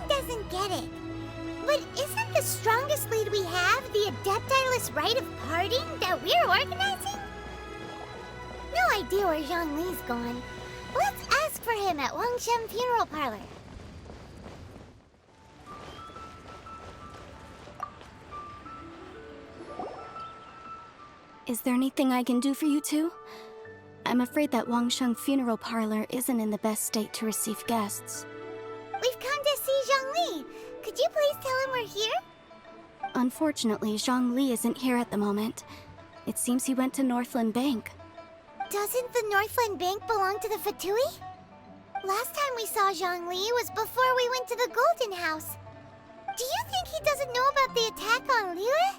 Doesn't get it. But isn't the strongest lead we have the adeptiless rite of parting that we're organizing? No idea where Zhongli's gone. Let's ask for him at Wangshen Funeral Parlor. Is there anything I can do for you two? I'm afraid that Wangshen Funeral Parlor isn't in the best state to receive guests. We've come to see Zhongli. Could you please tell him we're here? Unfortunately, Zhongli isn't here at the moment. It seems he went to Northland Bank. Doesn't the Northland Bank belong to the Fatui? Last time we saw Zhongli was before we went to the Golden House. Do you think he doesn't know about the attack on Liyue?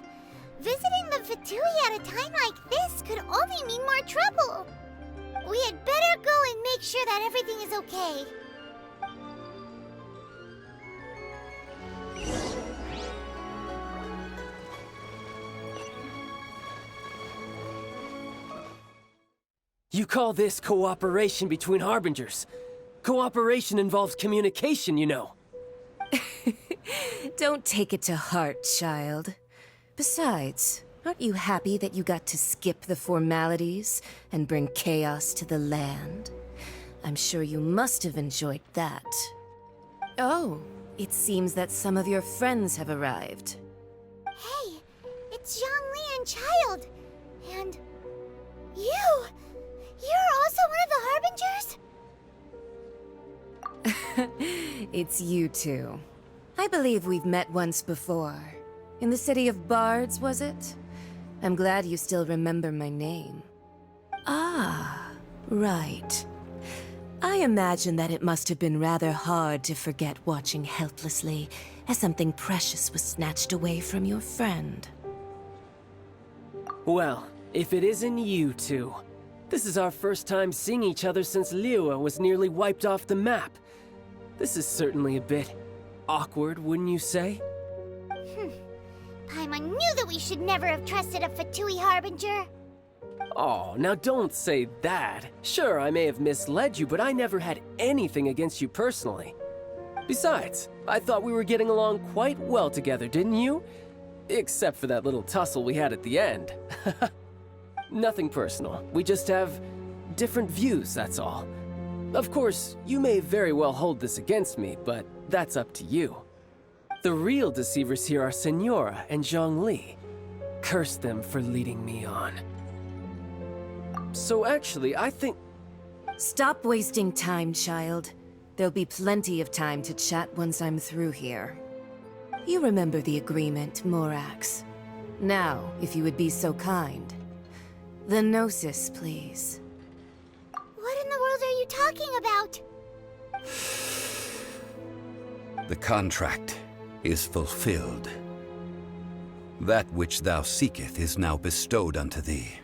Visiting the Fatui at a time like this could only mean more trouble. We had better go and make sure that everything is okay. You call this cooperation between Harbingers? Cooperation involves communication, you know. Don't take it to heart, child. Besides, aren't you happy that you got to skip the formalities and bring chaos to the land? I'm sure you must have enjoyed that. Oh, it seems that some of your friends have arrived. Hey, it's Zhongli and Child. And you! You're also one of the Harbingers? It's you two. I believe we've met once before. In the city of Bards, was it? I'm glad you still remember my name. Ah, right. I imagine that it must have been rather hard to forget watching helplessly as something precious was snatched away from your friend. Well, if it isn't you two. This is our first time seeing each other since Liyue was nearly wiped off the map. This is certainly a bit awkward, wouldn't you say? Paimon knew that we should never have trusted a Fatui Harbinger. Oh, now don't say that. Sure, I may have misled you, but I never had anything against you personally. Besides, I thought we were getting along quite well together, didn't you? Except for that little tussle we had at the end. Nothing personal. We just have different views, that's all. Of course, you may very well hold this against me, but that's up to you. The real deceivers here are Senora and Zhongli. Curse them for leading me on. So actually, I think... Stop wasting time, child. There'll be plenty of time to chat once I'm through here. You remember the agreement, Morax. Now, if you would be so kind. The Gnosis, please. What in the world are you talking about? The contract is fulfilled. That which thou seeketh is now bestowed unto thee.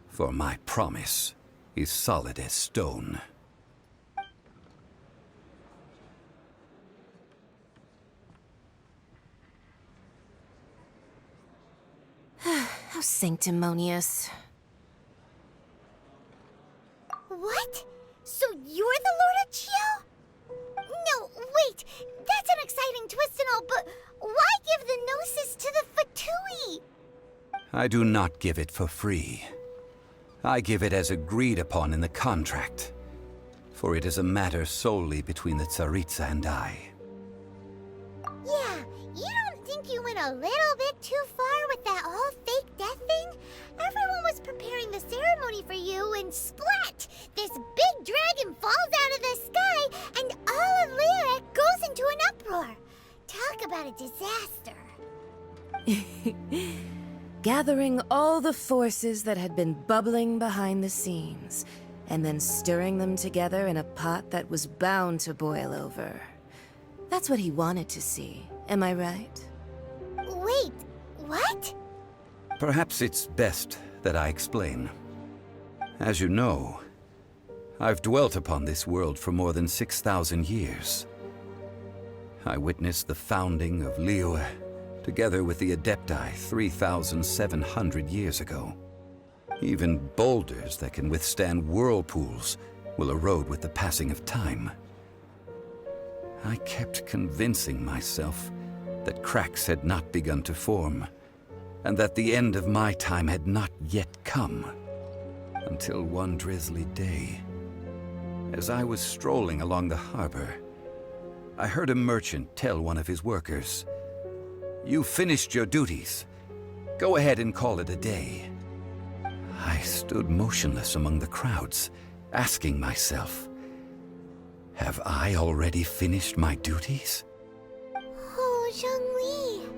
For my promise is solid as stone. How sanctimonious. What? So you're the Lord of Xiao? No, wait! That's an exciting twist and all, but why give the Gnosis to the Fatui? I do not give it for free. I give it as agreed upon in the contract. For it is a matter solely between the Tsaritsa and I. Yeah, you don't think you went a little bit too far with that whole fake death thing? Everyone was preparing the ceremony for you, and splat! This big dragon falls out of the sky, and all of Liyue goes into an uproar. Talk about a disaster. Gathering all the forces that had been bubbling behind the scenes, and then stirring them together in a pot that was bound to boil over. That's what he wanted to see, am I right? Wait, What? Perhaps it's best that I explain. As you know, I've dwelt upon this world for more than 6,000 years. I witnessed the founding of Liyue, together with the Adepti 3,700 years ago. Even boulders that can withstand whirlpools will erode with the passing of time. I kept convincing myself that cracks had not begun to form, and that the end of my time had not yet come. Until one drizzly day, as I was strolling along the harbor, I heard a merchant tell one of his workers, "You finished your duties. Go ahead and call it a day." I stood motionless among the crowds, asking myself, have I already finished my duties? Oh, Zhongli.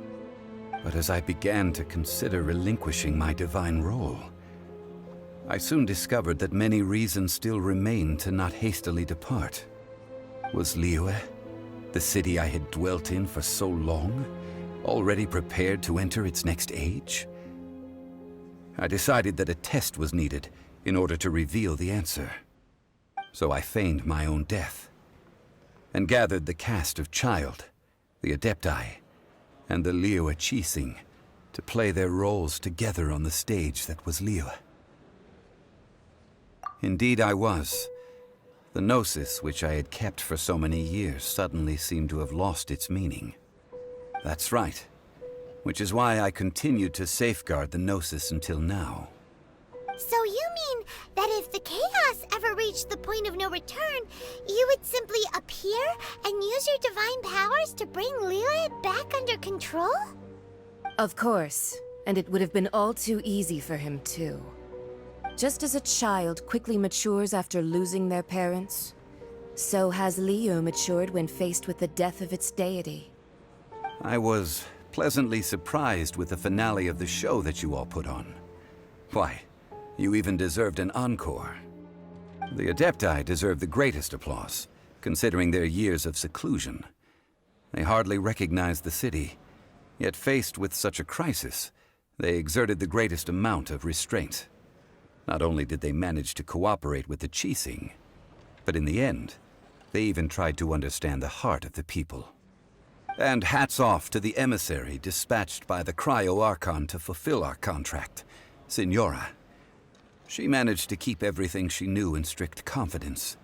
But as I began to consider relinquishing my divine role, I soon discovered that many reasons still remained to not hastily depart. Was Liyue, the city I had dwelt in for so long, already prepared to enter its next age? I decided that a test was needed in order to reveal the answer. So I feigned my own death, and gathered the cast of Child, the Adepti, and the Liyue Qixing to play their roles together on the stage that was Liyue. Indeed I was. The gnosis which I had kept for so many years suddenly seemed to have lost its meaning. That's right, which is why I continued to safeguard the gnosis until now. So you mean that if the chaos ever reached the point of no return, you would simply appear and use your divine powers to bring Liyue back under control? Of course, and it would have been all too easy for him too. Just as a child quickly matures after losing their parents, so has Liyue matured when faced with the death of its deity. I was pleasantly surprised with the finale of the show that you all put on. Why, you even deserved an encore. The Adepti deserve the greatest applause, considering their years of seclusion. They hardly recognized the city, yet faced with such a crisis, they exerted the greatest amount of restraint. Not only did they manage to cooperate with the Qixing, but in the end, they even tried to understand the heart of the people. And hats off to the emissary dispatched by the Cryo-Archon to fulfill our contract, Signora. She managed to keep everything she knew in strict confidence,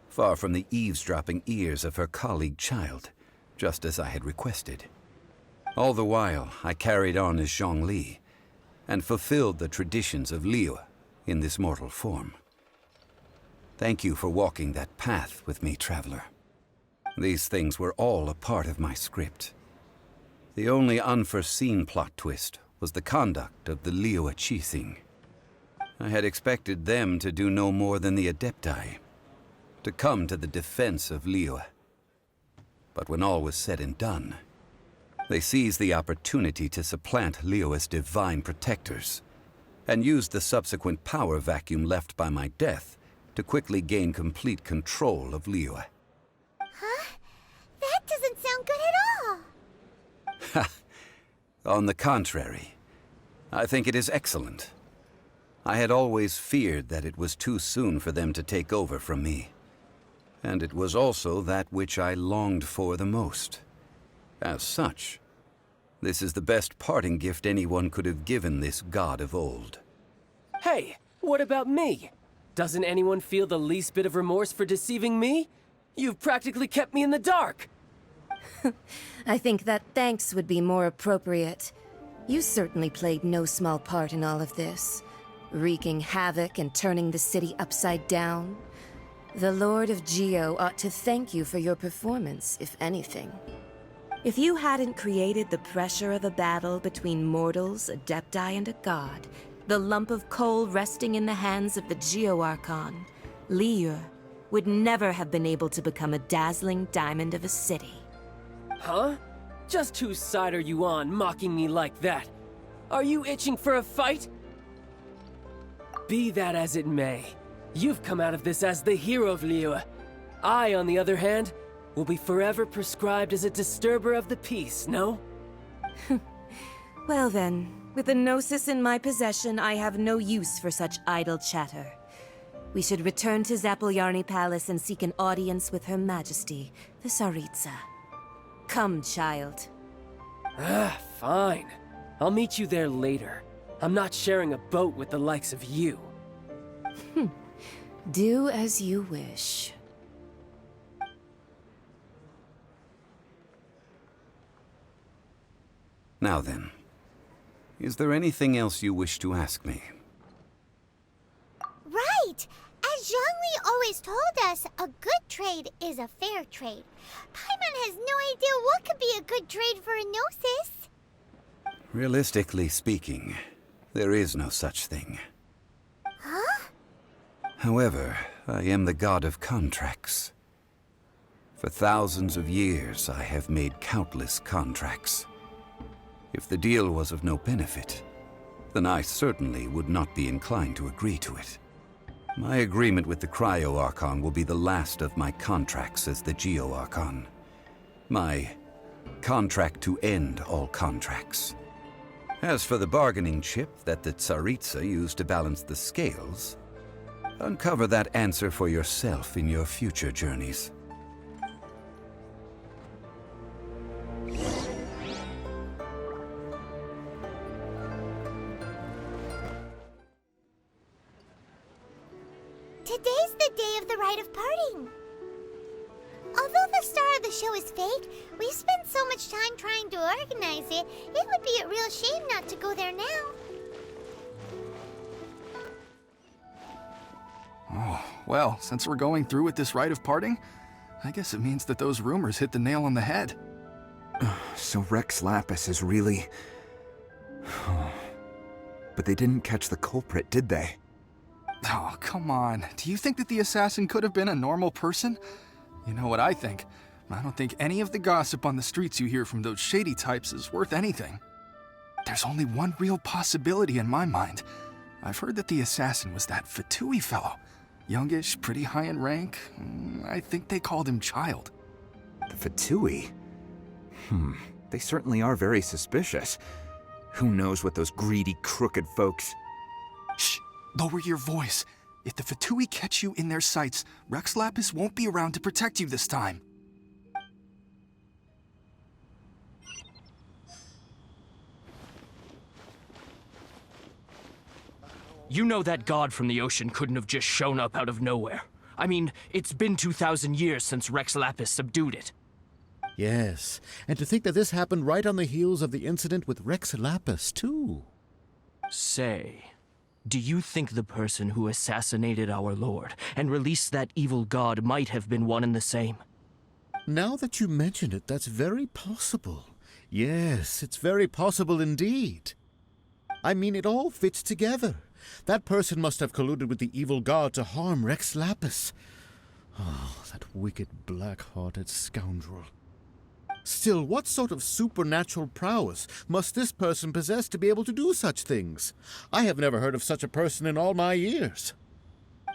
far from the eavesdropping ears of her colleague Child, just as I had requested. All the while, I carried on as Zhongli, and fulfilled the traditions of Liyue in this mortal form. Thank you for walking that path with me, Traveler. These things were all a part of my script. The only unforeseen plot twist was the conduct of the Liyue Qixing. I had expected them to do no more than the Adepti, to come to the defense of Liyue. But when all was said and done, they seized the opportunity to supplant Liyue's divine protectors, and used the subsequent power vacuum left by my death to quickly gain complete control of Liyue. Huh? That doesn't sound good at all. On the contrary, I think it is excellent. I had always feared that it was too soon for them to take over from me. And it was also that which I longed for the most. As such, this is the best parting gift anyone could have given this god of old. Hey, what about me? Doesn't anyone feel the least bit of remorse for deceiving me? You've practically kept me in the dark. I think that thanks would be more appropriate. You certainly played no small part in all of this, wreaking havoc and turning the city upside down. The Lord of Xiao ought to thank you for your performance, if anything. If you hadn't created the pressure of a battle between mortals, Adepti, and a god, the lump of coal resting in the hands of the Geo-Archon, Liyue would never have been able to become a dazzling diamond of a city. Huh? Just whose side are you on, mocking me like that? Are you itching for a fight? Be that as it may, you've come out of this as the hero of Liyue. I, on the other hand, will be forever prescribed as a disturber of the peace, no? Well then, with the Gnosis in my possession, I have no use for such idle chatter. We should return to Zapoljarny Palace and seek an audience with Her Majesty, the Tsaritsa. Come, child. Fine. I'll meet you there later. I'm not sharing a boat with the likes of you. Do as you wish. Now then, is there anything else you wish to ask me? Right! As Zhongli always told us, a good trade is a fair trade. Paimon has no idea what could be a good trade for a Gnosis. Realistically speaking, there is no such thing. Huh? However, I am the god of contracts. For thousands of years, I have made countless contracts. If the deal was of no benefit, then I certainly would not be inclined to agree to it. My agreement with the Cryo-Archon will be the last of my contracts as the Geo-Archon. My contract to end all contracts. As for the bargaining chip that the Tsaritsa used to balance the scales, uncover that answer for yourself in your future journeys. Today's the day of the rite of parting. Although the star of the show is fake, we've spent so much time trying to organize it, it would be a real shame not to go there now. Oh, well, since we're going through with this rite of parting, I guess it means that those rumors hit the nail on the head. So Rex Lapis is really... But they didn't catch the culprit, did they? Oh, come on. Do you think that the assassin could have been a normal person? You know what I think. I don't think any of the gossip on the streets you hear from those shady types is worth anything. There's only one real possibility in my mind. I've heard that the assassin was that Fatui fellow. Youngish, pretty high in rank. I think they called him Child. The Fatui? They certainly are very suspicious. Who knows what those greedy, crooked folks... Shh! Lower your voice. If the Fatui catch you in their sights, Rex Lapis won't be around to protect you this time. You know that god from the ocean couldn't have just shown up out of nowhere. I mean, it's been 2,000 years since Rex Lapis subdued it. Yes, and to think that this happened right on the heels of the incident with Rex Lapis, too. Say, do you think the person who assassinated our lord and released that evil god might have been one and the same? Now that you mention it, that's very possible. Yes, it's very possible indeed. I mean, it all fits together. That person must have colluded with the evil god to harm Rex Lapis. Oh, that wicked, black-hearted scoundrel. Still, what sort of supernatural prowess must this person possess to be able to do such things? I have never heard of such a person in all my years.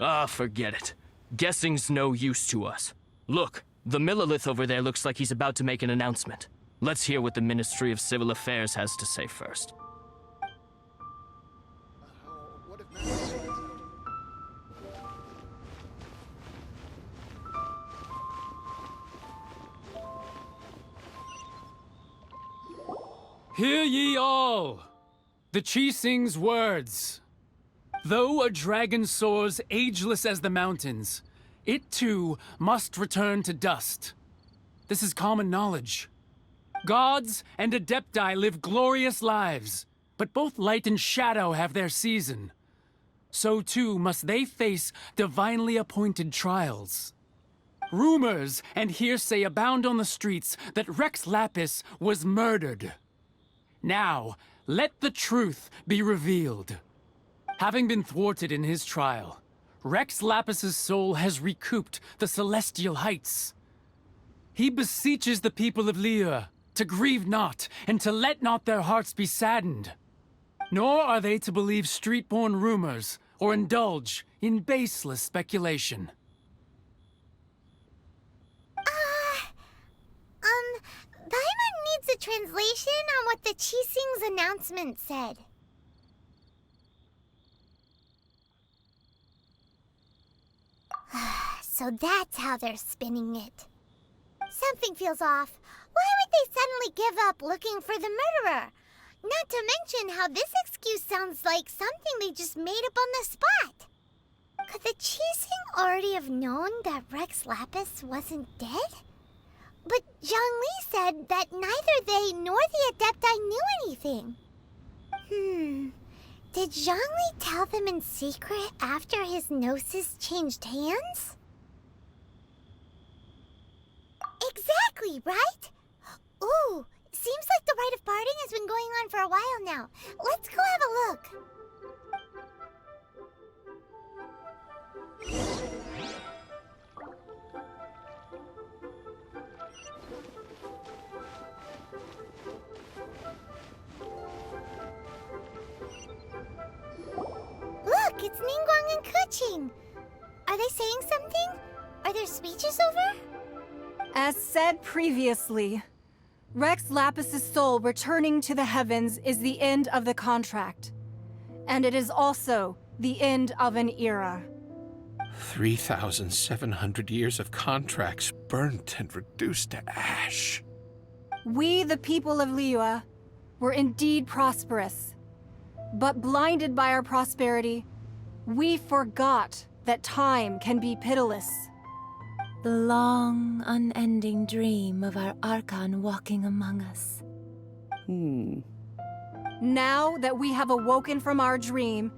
Ah, forget it. Guessing's no use to us. Look, the Millilith over there looks like he's about to make an announcement. Let's hear what the Ministry of Civil Affairs has to say first. Hear ye all! The Qixing's words. Though a dragon soars ageless as the mountains, it too must return to dust. This is common knowledge. Gods and Adepti live glorious lives, but both light and shadow have their season. So too must they face divinely appointed trials. Rumors and hearsay abound on the streets that Rex Lapis was murdered. Now, let the truth be revealed. Having been thwarted in his trial, Rex Lapis's soul has recouped the celestial heights. He beseeches the people of Liyue to grieve not and to let not their hearts be saddened. Nor are they to believe street-born rumors or indulge in baseless speculation. Paimon needs a translation translation on what the Qixing's announcement said. So that's how they're spinning it. Something feels off. Why would they suddenly give up looking for the murderer? Not to mention how this excuse sounds like something they just made up on the spot. Could the Qixing already have known that Rex Lapis wasn't dead? But Zhongli said that neither they nor the Adepti knew anything. Did Zhongli tell them in secret after his gnosis changed hands? Exactly, right? Ooh, seems like the rite of parting has been going on for a while now. Let's go have a look. Look, it's Ningguang and Keqing. Are they saying something? Are their speeches over? As said previously, Rex Lapis's soul returning to the heavens is the end of the contract. And it is also the end of an era. 3,700 years of contracts burnt and reduced to ash. We, the people of Liyue, were indeed prosperous. But blinded by our prosperity, we forgot that time can be pitiless. The long, unending dream of our Archon walking among us. Now that we have awoken from our dream,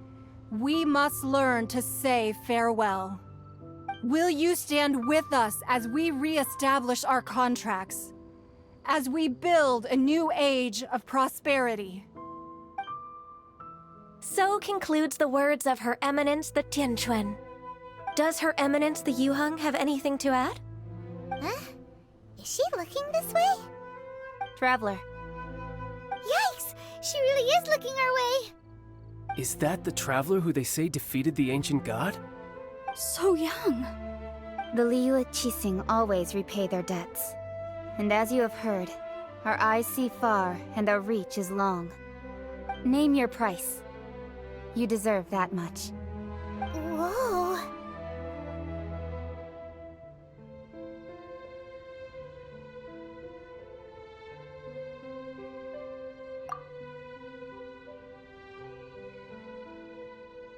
we must learn to say farewell. Will you stand with us as we re-establish our contracts? As we build a new age of prosperity? So concludes the words of Her Eminence the Tianquan. Does Her Eminence the Yuheng have anything to add? Huh? Is she looking this way? Traveler. Yikes! She really is looking our way! Is that the traveler who they say defeated the ancient god? So young. The Liyue Qixing always repay their debts. And as you have heard, our eyes see far and our reach is long. Name your price. You deserve that much. Whoa!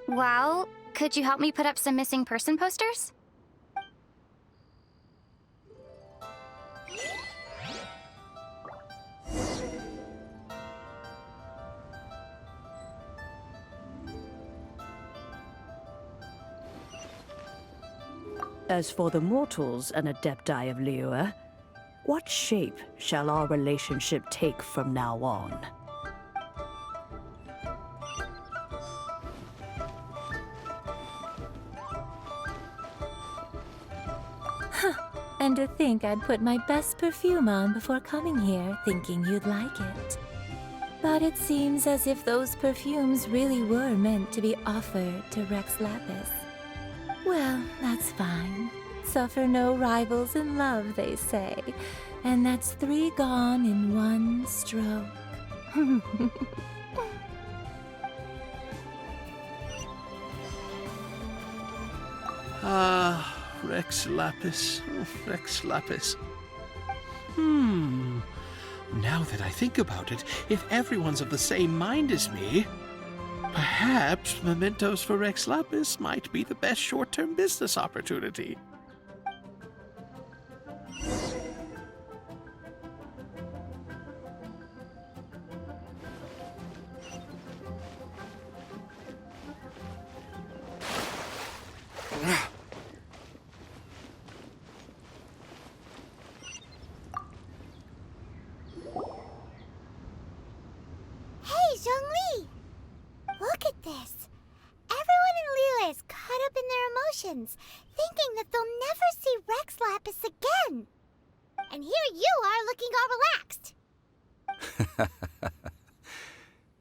Well, could you help me put up some missing person posters? As for the mortals and Adepti of Liyue, what shape shall our relationship take from now on? And to think I'd put my best perfume on before coming here, thinking you'd like it. But it seems as if those perfumes really were meant to be offered to Rex Lapis. Well, that's fine. Suffer no rivals in love, they say. And that's 3 gone in 1 stroke. Rex Lapis. Rex Lapis. Now that I think about it, if everyone's of the same mind as me, perhaps mementos for Rex Lapis might be the best short-term business opportunity. Hey, Zhongli! Look at this. Everyone in Liyue is caught up in their emotions, thinking that they'll never see Rex Lapis again. And here you are looking all relaxed.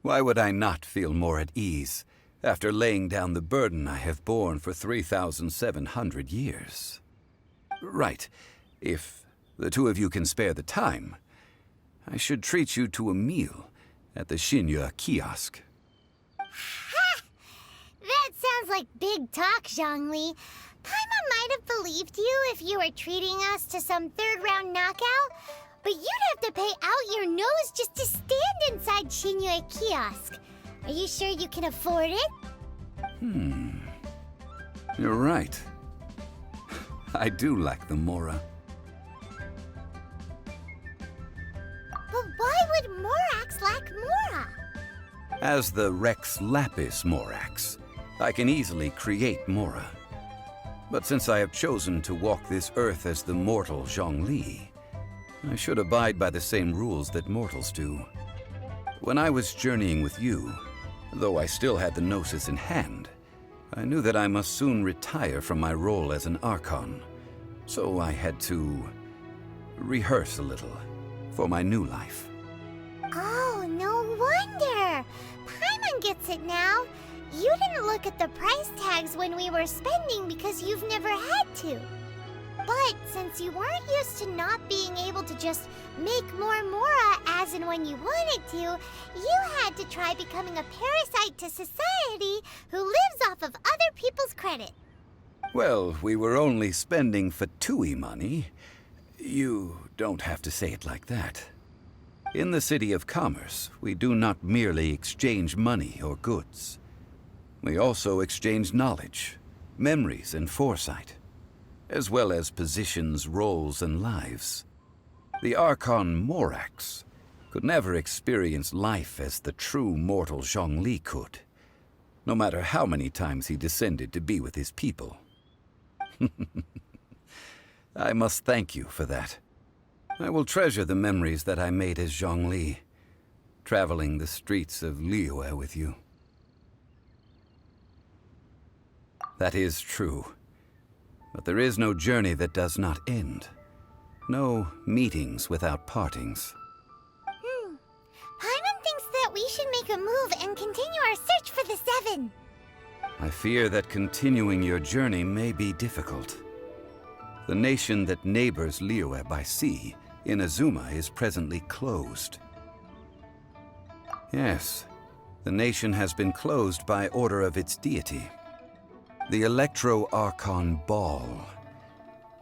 Why would I not feel more at ease after laying down the burden I have borne for 3,700 years? Right. If the two of you can spare the time, I should treat you to a meal at the Shinya kiosk. Ha! That sounds like big talk, Zhongli. Paimon might have believed you if you were treating us to some third-round knockout, but you'd have to pay out your nose just to stand inside Shinya kiosk. Are you sure you can afford it? You're right. I do lack the mora. But why would Morax lack mora? As the Rex Lapis Morax, I can easily create mora. But since I have chosen to walk this earth as the mortal Zhongli, I should abide by the same rules that mortals do. When I was journeying with you, though I still had the Gnosis in hand, I knew that I must soon retire from my role as an Archon, so I had to rehearse a little for my new life. Oh, no wonder! Paimon gets it now. You didn't look at the price tags when we were spending because you've never had to. But since you weren't used to not being able to just make more mora as and when you wanted to, you had to try becoming a parasite to society who lives off of other people's credit. Well, we were only spending Fatui money. You don't have to say it like that. In the City of Commerce, we do not merely exchange money or goods. We also exchange knowledge, memories, and foresight, as well as positions, roles, and lives. The Archon Morax could never experience life as the true mortal Zhongli could, no matter how many times he descended to be with his people. I must thank you for that. I will treasure the memories that I made as Zhongli, traveling the streets of Liyue with you. That is true. But there is no journey that does not end. No meetings without partings. Paimon thinks that we should make a move and continue our search for the Seven. I fear that continuing your journey may be difficult. The nation that neighbors Liyue by sea, Inazuma, is presently closed. Yes, the nation has been closed by order of its deity, the Electro-Archon Ball.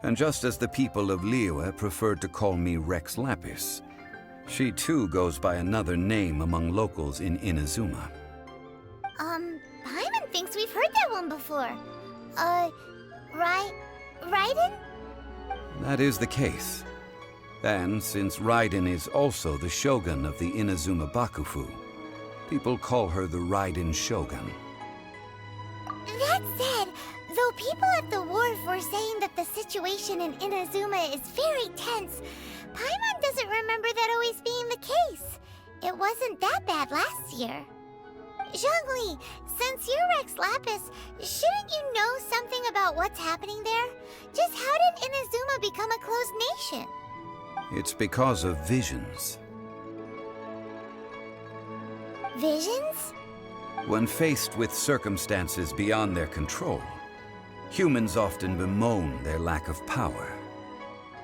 And just as the people of Liyue preferred to call me Rex Lapis, she too goes by another name among locals in Inazuma. Paimon thinks we've heard that one before. Raiden? That is the case. And since Raiden is also the Shogun of the Inazuma Bakufu, people call her the Raiden Shogun. That said, though people at the wharf were saying that the situation in Inazuma is very tense, Paimon doesn't remember that always being the case. It wasn't that bad last year. Zhongli, since you're Rex Lapis, shouldn't you know something about what's happening there? Just how did Inazuma become a closed nation? It's because of visions. Visions? When faced with circumstances beyond their control, humans often bemoan their lack of power.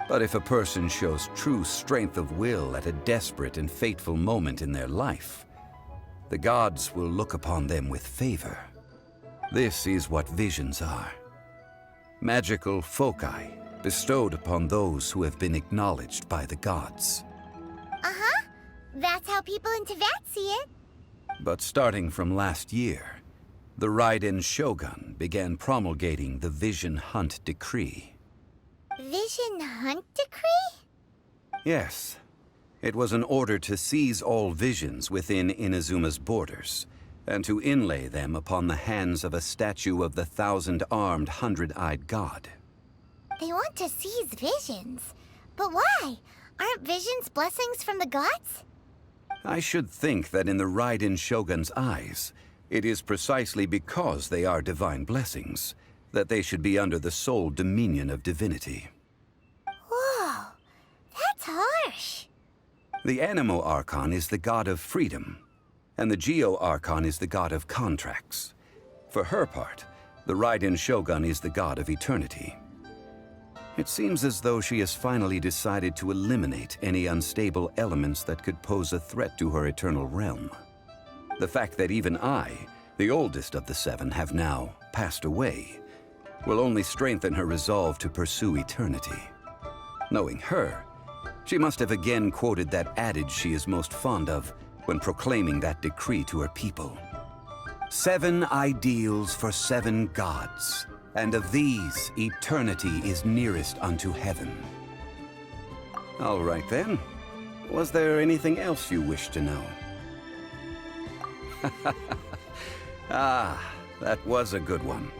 But if a person shows true strength of will at a desperate and fateful moment in their life, the gods will look upon them with favor. This is what visions are. Magical foci bestowed upon those who have been acknowledged by the gods. Uh-huh. That's how people in Teyvat see it. But starting from last year, the Raiden Shogun began promulgating the Vision Hunt Decree. Vision Hunt Decree? Yes. It was an order to seize all visions within Inazuma's borders, and to inlay them upon the hands of a statue of the 1,000-armed, 100-eyed god. They want to seize visions. But why? Aren't visions blessings from the gods? I should think that in the Raiden Shogun's eyes, it is precisely because they are divine blessings that they should be under the sole dominion of divinity. Whoa, that's harsh. The Animo Archon is the god of freedom, and the Geo Archon is the god of contracts. For her part, the Raiden Shogun is the god of eternity. It seems as though she has finally decided to eliminate any unstable elements that could pose a threat to her eternal realm. The fact that even I, the oldest of the seven, have now passed away, will only strengthen her resolve to pursue eternity. Knowing her, she must have again quoted that adage she is most fond of when proclaiming that decree to her people. 7 ideals for 7 gods, and of these, eternity is nearest unto heaven. All right then. Was there anything else you wish to know? Ah, that was a good one.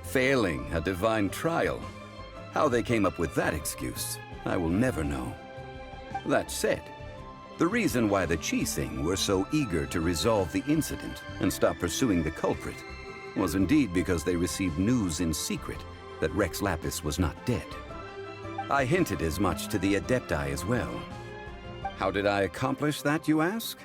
Failing a divine trial. How they came up with that excuse, I will never know. That said, the reason why the Qixing were so eager to resolve the incident and stop pursuing the culprit was indeed because they received news in secret that Rex Lapis was not dead. I hinted as much to the Adepti as well. How did I accomplish that, you ask?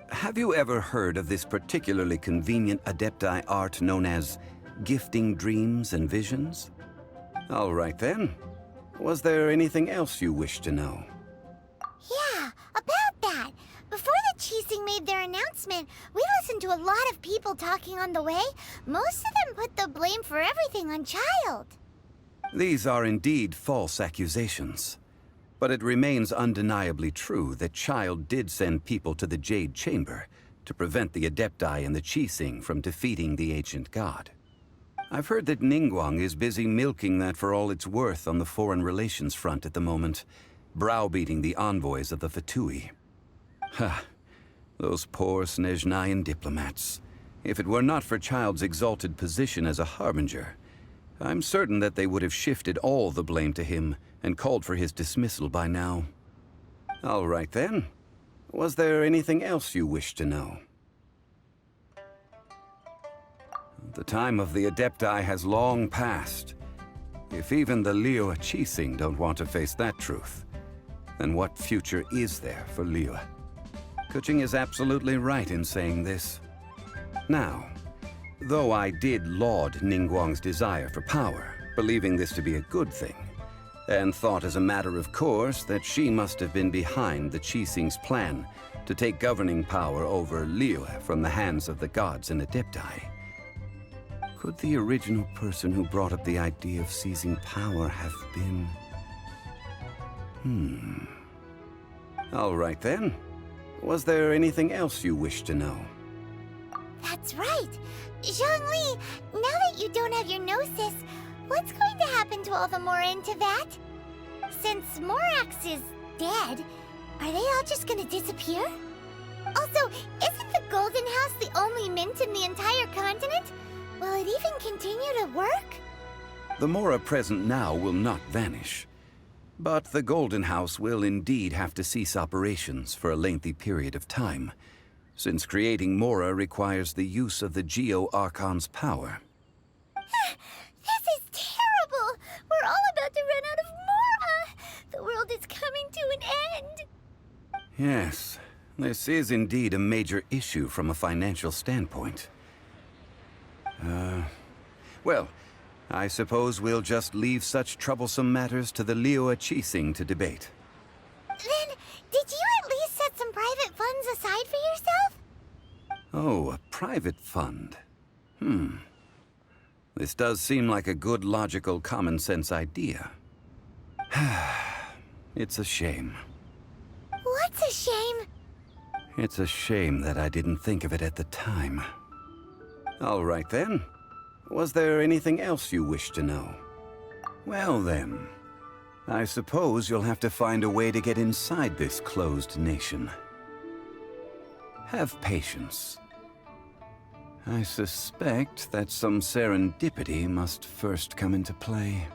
Have you ever heard of this particularly convenient Adepti art known as gifting dreams and visions? All right then. Was there anything else you wish to know? Yeah, about that. Before the Qixing made their announcement, we listened to a lot of people talking on the way. Most of them put the blame for everything on Child. These are indeed false accusations. But it remains undeniably true that Child did send people to the Jade Chamber to prevent the Adepti and the Qixing from defeating the ancient god. I've heard that Ningguang is busy milking that for all it's worth on the foreign relations front at the moment, browbeating the envoys of the Fatui. Ha! Those poor Snezhnayan diplomats. If it were not for Child's exalted position as a harbinger, I'm certain that they would have shifted all the blame to him and called for his dismissal by now. All right then. Was there anything else you wish to know? The time of the Adepti has long passed. If even the Liyue Qixing don't want to face that truth, then what future is there for Liyue? Kuching is absolutely right in saying this. Now, though I did laud Ningguang's desire for power, believing this to be a good thing, and thought as a matter of course that she must have been behind the Qixing's plan to take governing power over Liyue from the hands of the gods and Adepti, could the original person who brought up the idea of seizing power have been... All right then. Was there anything else you wish to know? That's right. Zhongli, now that you don't have your gnosis, what's going to happen to all the Mora in Teyvat? Since Morax is dead, are they all just gonna disappear? Also, isn't the Golden House the only mint in the entire continent? Will it even continue to work? The Mora present now will not vanish. But the Golden House will indeed have to cease operations for a lengthy period of time, since creating Mora requires the use of the Geo-Archon's power. This is terrible! We're all about to run out of Mora! The world is coming to an end! Yes, this is indeed a major issue from a financial standpoint. Well, I suppose we'll just leave such troublesome matters to the Liyue Qixing to debate. Then, did you at least set some private funds aside for yourself? Oh, a private fund. This does seem like a good, logical, common-sense idea. It's a shame. What's a shame? It's a shame that I didn't think of it at the time. All right then. Was there anything else you wish to know? Well then, I suppose you'll have to find a way to get inside this closed nation. Have patience. I suspect that some serendipity must first come into play.